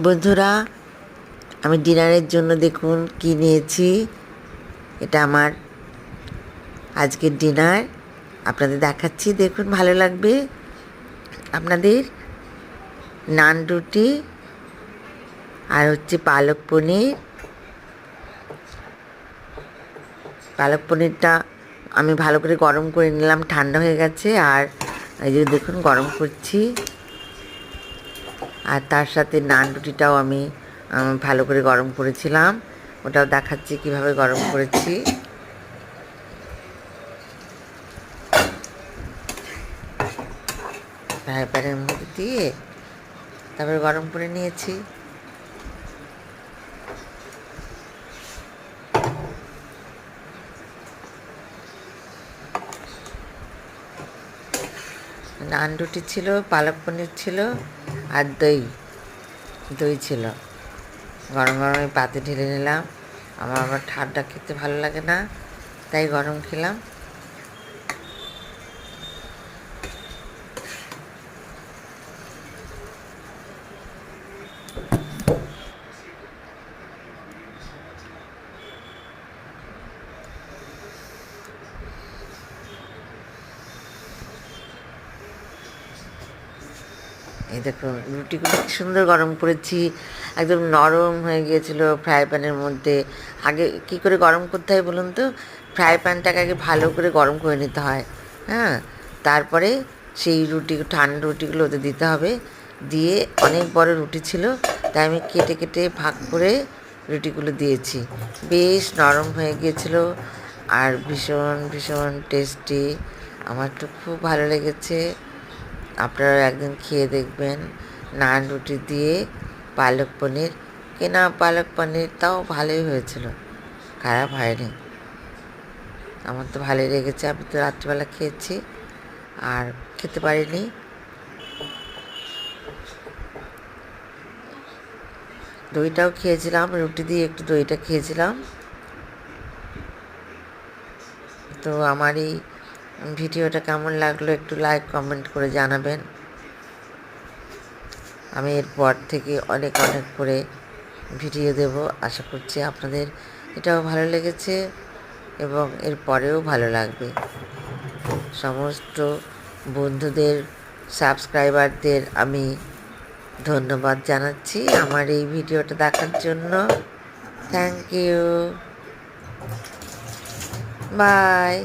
বন্ধুরা, আমি ডিনারের জন্য দেখুন কি নিয়েছি। এটা আমার আজকের ডিনার, আপনাদের দেখাচ্ছি, দেখুন ভালো লাগবে আপনাদের। নান রুটি আর হচ্ছে পালক পনিরটা আমি ভালো করে গরম করে নিলাম, ঠান্ডা হয়ে গেছে। আর এই যে দেখুন গরম করছি, আর তার সাথে নান রুটিটাও আমি ভালো করে গরম করেছিলাম, ওটাও দেখাচ্ছি কিভাবে গরম করেছি। ফ্রাই প্যানের মধ্যে দিয়ে তারপরে গরম করে নিয়েছি। নান রুটি ছিল, পালক পনির ছিল, আর দই ছিল। গরম গরম আমি পাতে ঢেলে নিলাম। আমার আবার ঠান্ডা খেতে ভালো লাগে না, তাই গরম খেলাম। এই দেখুন রুটিগুলো কি সুন্দর গরম করেছি, একদম নরম হয়ে গিয়েছিল ফ্রাই প্যানের মধ্যে। আগে কি করে গরম করতে হয় বলুন তো? ফ্রাই প্যানটাকে আগে ভালো করে গরম করে নিতে হয়, হ্যাঁ। তারপরে সেই ঠান্ডা রুটিগুলো ওতে দিতে হবে। দিয়ে অনেক বড় রুটি ছিল, তাই আমি কেটে কেটে ভাগ করে রুটিগুলো দিয়েছি। বেশ নরম হয়ে গিয়েছিল আর ভীষণ ভীষণ টেস্টি। আমার তো খুব ভালো লেগেছে। আপনারা একদিন খেয়ে দেখবেন। নান রুটি দিয়ে পালক পনির, কেনা পালক পনির, তাও ভালোই হয়েছিল, খারাপ হয়নি। আমার তো ভালোই লেগেছে। আমি তো রাত্রিবেলা খেয়েছি আর খেতে পারিনি। দইটাও খেয়েছিলাম, রুটি দিয়ে একটু দইটা খেয়েছিলাম। তো আমার এই ভিডিওটা কেমন লাগলো একটু লাইক কমেন্ট করে জানাবেন। আমি এরপর থেকে অনেক করে ভিডিও দেব। আশা করছি আপনাদের এটাও ভালো লেগেছে এবং এর পরেও ভালো লাগবে। সমস্ত বন্ধুদের, সাবস্ক্রাইবারদের আমি ধন্যবাদ জানাচ্ছি আমার এই ভিডিওটা দেখার জন্য। Thank you, by.